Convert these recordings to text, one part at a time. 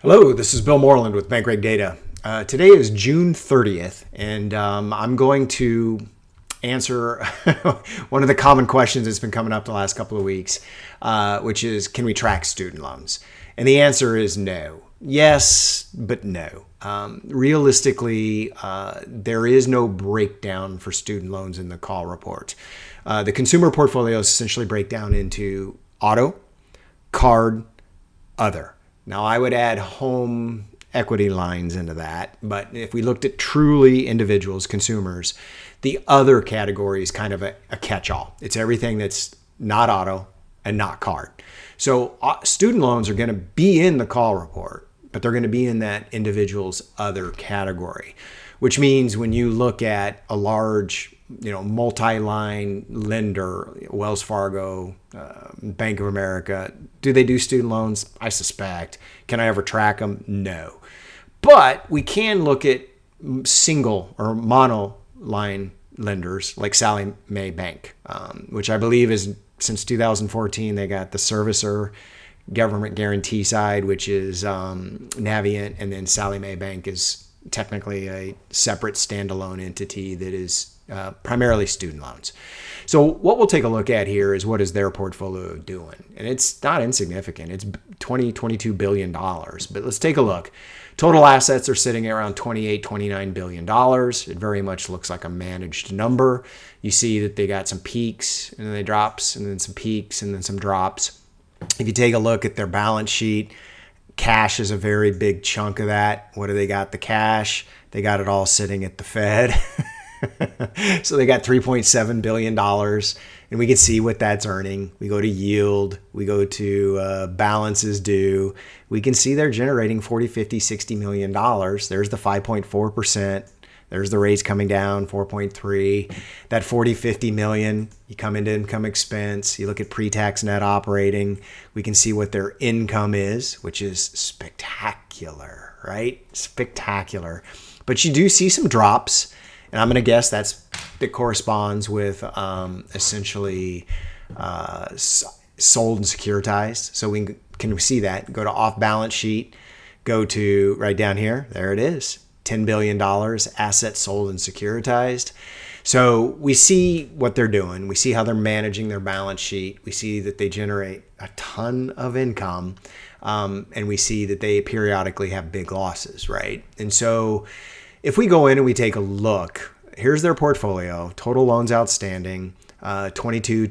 Hello, this is Bill Moreland with BankReg Data. Today is June 30th, and I'm going to answer one of the common questions that's been coming up the last couple of weeks, which is, can we track student loans? And the answer is no. Yes, but no. Realistically, there is no breakdown for student loans in the call report. The consumer portfolios essentially break down into auto, card, other. Now, I would add home equity lines into that, but if we looked at truly individuals, consumers, the other category is kind of a catch-all. It's everything that's not auto and not card. So student loans are going to be in the call report, but they're going to be in that individual's other category, which means when you look at a large, multi-line lender, Wells Fargo, Bank of America, do they do student loans? I suspect. Can I ever track them? No. But we can look at single or mono-line lenders like Sallie Mae Bank, which I believe is since 2014, they got the servicer government guarantee side, which is Navient, and then Sallie Mae Bank is technically a separate standalone entity that is primarily student loans. So what we'll take a look at here is what is their portfolio doing. And it's not insignificant. It's $22 billion. But let's take a look. Total assets are sitting at around $29 billion. It very much looks like a managed number. You see that they got some peaks and then they drops and then some peaks and then some drops. If you take a look at their balance sheet, cash is a very big chunk of that. What do they got? The cash. They got it all sitting at the Fed. So they got $3.7 billion, and we can see what that's earning. We go to yield. We go to balances due. We can see they're generating $40, $50, $60 million. There's the 5.4%. There's the rates coming down, 4.3. That 40, 50 million, you come into income expense. You look at pre-tax net operating. We can see what their income is, which is spectacular, right? Spectacular. But you do see some drops. And I'm going to guess that corresponds with essentially sold and securitized. So we can see that. Go to off balance sheet. Go to right down here. There it is. $10 billion assets sold and securitized. So we see what they're doing. We see how they're managing their balance sheet. We see that they generate a ton of income. And we see that they periodically have big losses, right? And so if we go in and we take a look, here's their portfolio, total loans outstanding, 22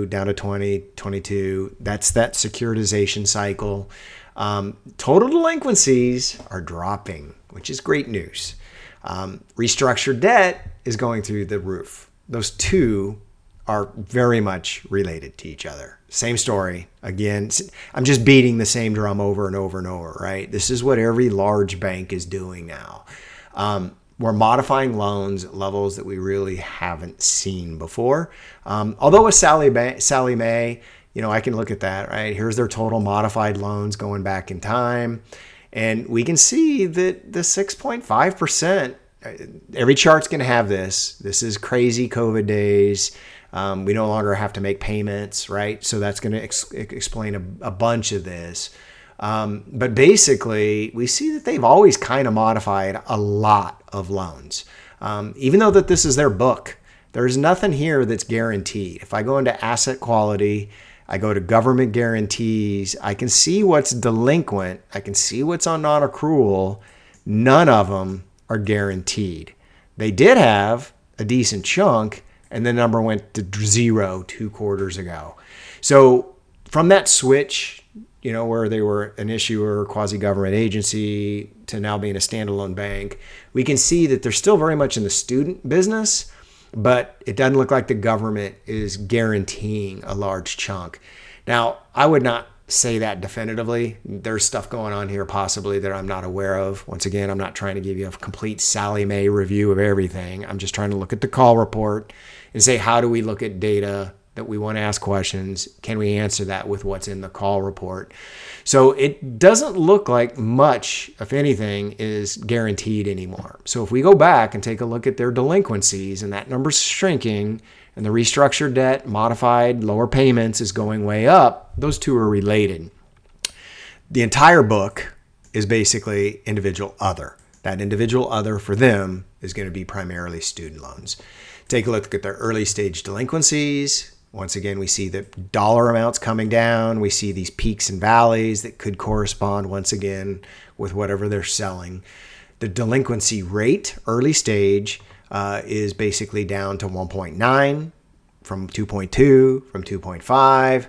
down to 22. That's that securitization cycle. Total delinquencies are dropping, which is great news. Restructured debt is going through the roof. Those two are very much related to each other. Same story. Again, I'm just beating the same drum over and over and over, right? This is what every large bank is doing now. We're modifying loans at levels that we really haven't seen before. Although with Sallie Mae, I can look at that, right? Here's their total modified loans going back in time. And we can see that the 6.5%, every chart's going to have this. This is crazy COVID days. We no longer have to make payments, right? So that's going to explain a bunch of this. But basically, we see that they've always kind of modified a lot of loans. Even though that this is their book, there's nothing here that's guaranteed. If I go into asset quality, I go to government guarantees, I can see what's delinquent. I can see what's on non-accrual. None of them are guaranteed. They did have a decent chunk, and the number went to 0 2 quarters ago. So from that switch, where they were an issuer, quasi-government agency, to now being a standalone bank, we can see that they're still very much in the student business, but it doesn't look like the government is guaranteeing a large chunk. Now, I would not say that definitively. There's stuff going on here possibly that I'm not aware of. Once again, I'm not trying to give you a complete Sallie Mae review of everything. I'm just trying to look at the call report and say, how do we look at data that we want to ask questions? Can we answer that with what's in the call report? So it doesn't look like much, if anything, is guaranteed anymore. So if we go back and take a look at their delinquencies and that number's shrinking and the restructured debt, modified, lower payments is going way up, those two are related. The entire book is basically individual other. That individual other for them is going to be primarily student loans. Take a look at their early stage delinquencies. Once again, we see the dollar amounts coming down. We see these peaks and valleys that could correspond once again with whatever they're selling. The delinquency rate, early stage, is basically down to 1.9 from 2.2, from 2.5.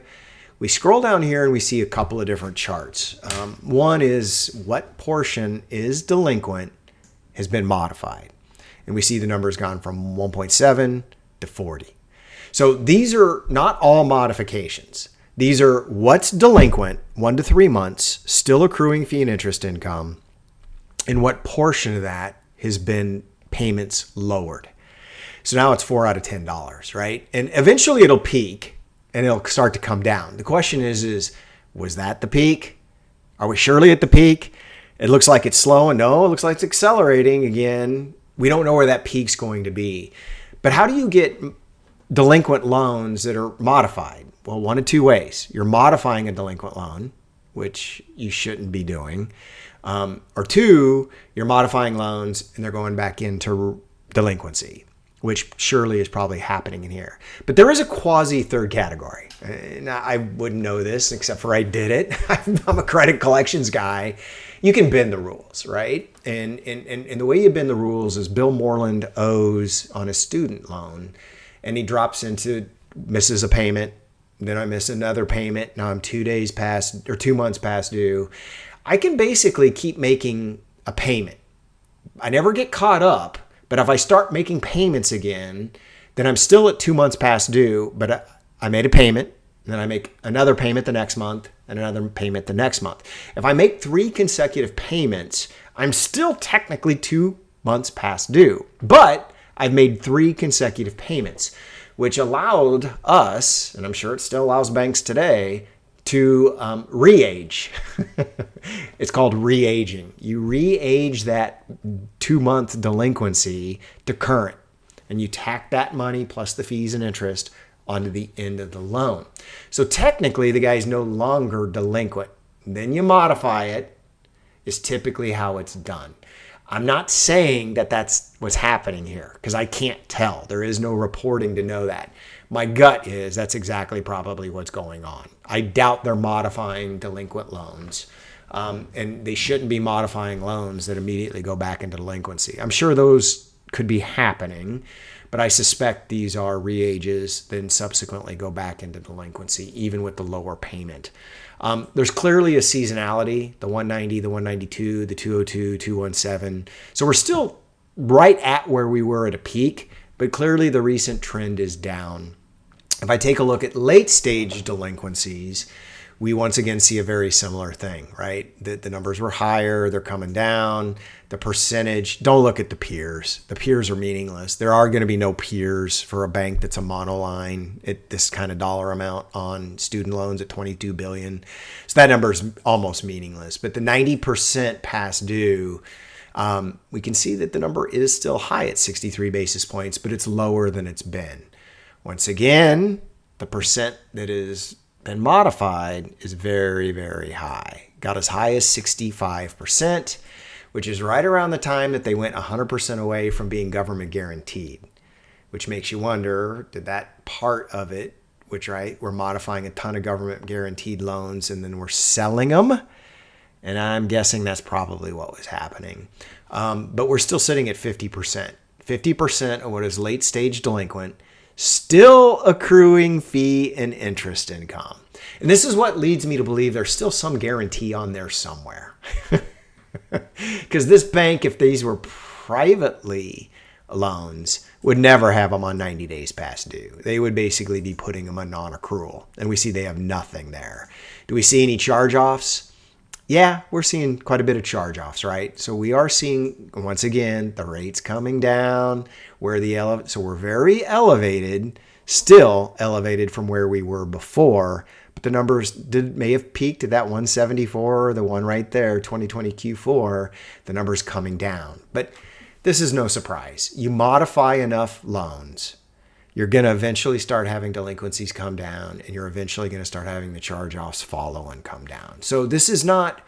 We scroll down here and we see a couple of different charts. One is what portion is delinquent has been modified. And we see the numbers gone from 1.7 to 40. So these are not all modifications. These are what's delinquent, 1 to 3 months, still accruing fee and interest income, and what portion of that has been payments lowered. So now it's $4 out of $10, right? And eventually it'll peak and it'll start to come down. The question is was that the peak? Are we surely at the peak? It looks like it's slowing. No, it looks like it's accelerating again. We don't know where that peak's going to be. But how do you get delinquent loans that are modified? Well, one of two ways. You're modifying a delinquent loan, which you shouldn't be doing. Or two, you're modifying loans and they're going back into delinquency, which surely is probably happening in here. But there is a quasi third category. And I wouldn't know this except for I did it. I'm a credit collections guy. You can bend the rules, right? And the way you bend the rules is Bill Moreland owes on a student loan and he misses a payment. Then I miss another payment. Now I'm 2 months past due. I can basically keep making a payment. I never get caught up, but if I start making payments again, then I'm still at 2 months past due, but I made a payment, and then I make another payment the next month, and another payment the next month. If I make 3 consecutive payments, I'm still technically 2 months past due, but I've made 3 consecutive payments, which allowed us, and I'm sure it still allows banks today, to re-age. It's called re-aging. You re-age that 2-month delinquency to current, and you tack that money plus the fees and interest onto the end of the loan. So technically, the guy's no longer delinquent. Then you modify it, is typically how it's done. I'm not saying that that's what's happening here because I can't tell. There is no reporting to know that. My gut is that's exactly probably what's going on. I doubt they're modifying delinquent loans. And they shouldn't be modifying loans that immediately go back into delinquency. I'm sure those could be happening, but I suspect these are re-ages, then subsequently go back into delinquency, even with the lower payment. There's clearly a seasonality, the 190, the 192, the 202, 217. So we're still right at where we were at a peak, but clearly the recent trend is down. If I take a look at late stage delinquencies, we once again see a very similar thing, right? The numbers were higher, they're coming down. The percentage, don't look at the peers. The peers are meaningless. There are going to be no peers for a bank that's a monoline at this kind of dollar amount on student loans at $22 billion. So that number is almost meaningless. But the 90% past due, we can see that the number is still high at 63 basis points, but it's lower than it's been. Once again, the percent that has been modified is very, very high. Got as high as 65%, which is right around the time that they went 100% away from being government guaranteed, which makes you wonder, did that part of it, which, right, we're modifying a ton of government guaranteed loans and then we're selling them? And I'm guessing that's probably what was happening. But we're still sitting at 50%. 50% of what is late stage delinquent, still accruing fee and interest income. And this is what leads me to believe there's still some guarantee on there somewhere. Because this bank, if these were privately loans, would never have them on 90 days past due. They would basically be putting them on non-accrual. And we see they have nothing there. Do we see any charge-offs? Yeah, we're seeing quite a bit of charge-offs, right? So we are seeing, once again, the rates coming down, so we're very elevated, still elevated from where we were before, but the numbers may have peaked at that 174, the one right there, 2020 Q4, the number's coming down. But this is no surprise. You modify enough loans, you're going to eventually start having delinquencies come down, and you're eventually going to start having the charge-offs follow and come down. So this is not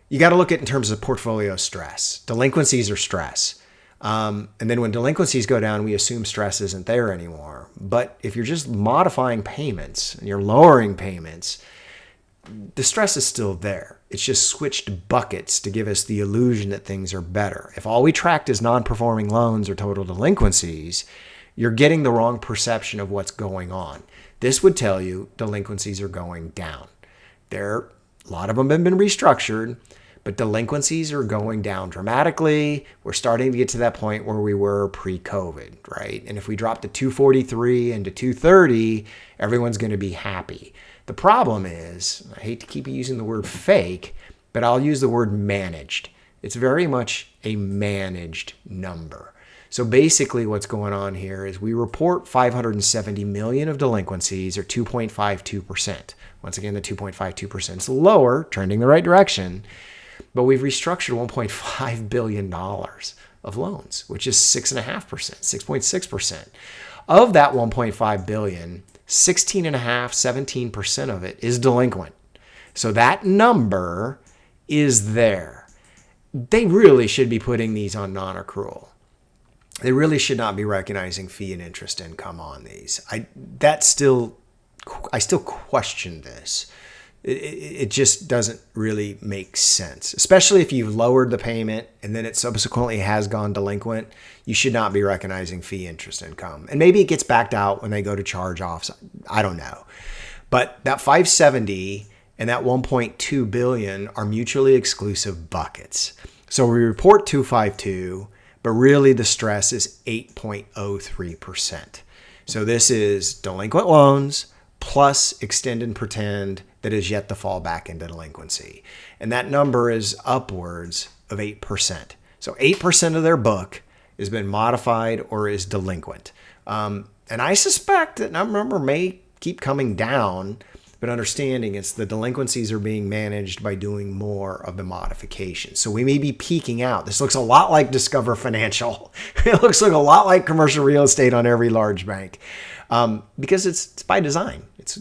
you got to look at it in terms of portfolio stress. Delinquencies are stress. And then when delinquencies go down, we assume stress isn't there anymore. But if you're just modifying payments and you're lowering payments, the stress is still there. It's just switched buckets to give us the illusion that things are better. If all we tracked is non-performing loans or total delinquencies, you're getting the wrong perception of what's going on. This would tell you delinquencies are going down. A lot of them have been restructured, but delinquencies are going down dramatically. We're starting to get to that point where we were pre-COVID, right? And if we drop to 243 and to 230, everyone's going to be happy. The problem is, I hate to keep using the word fake, but I'll use the word managed. It's very much a managed number. So basically what's going on here is we report 570 million of delinquencies, or 2.52%. Once again, the 2.52% is lower, trending the right direction, but we've restructured $1.5 billion of loans, which is 6.5%, 6.6%. Of that 1.5 billion, 16.5%, 17% of it is delinquent. So that number is there. They really should be putting these on non-accrual. They really should not be recognizing fee and interest income on these. I still question this. It just doesn't really make sense, especially if you've lowered the payment and then it subsequently has gone delinquent. You should not be recognizing fee interest income. And maybe it gets backed out when they go to charge offs. I don't know. But that 570 and that 1.2 billion are mutually exclusive buckets. So we report 252, but really the stress is 8.03%. So this is delinquent loans plus extend and pretend that is yet to fall back into delinquency. And that number is upwards of 8%. So 8% of their book has been modified or is delinquent. And I suspect that number may keep coming down, but understanding it's the delinquencies are being managed by doing more of the modification. So we may be peaking out. This looks a lot like Discover Financial. It looks like a lot like commercial real estate on every large bank. Because it's by design. It's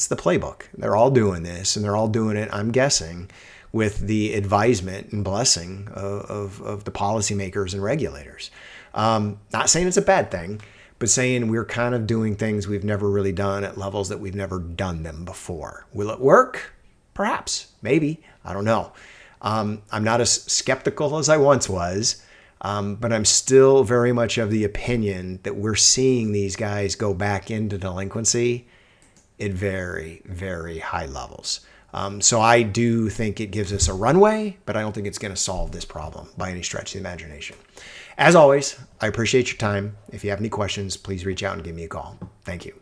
the playbook. They're all doing this, and they're all doing it, I'm guessing, with the advisement and blessing of the policymakers and regulators. Not saying it's a bad thing, but saying we're kind of doing things we've never really done at levels that we've never done them before. Will it work? Perhaps. Maybe. I don't know. I'm not as skeptical as I once was. But I'm still very much of the opinion that we're seeing these guys go back into delinquency at very, very high levels. So I do think it gives us a runway, but I don't think it's going to solve this problem by any stretch of the imagination. As always, I appreciate your time. If you have any questions, please reach out and give me a call. Thank you.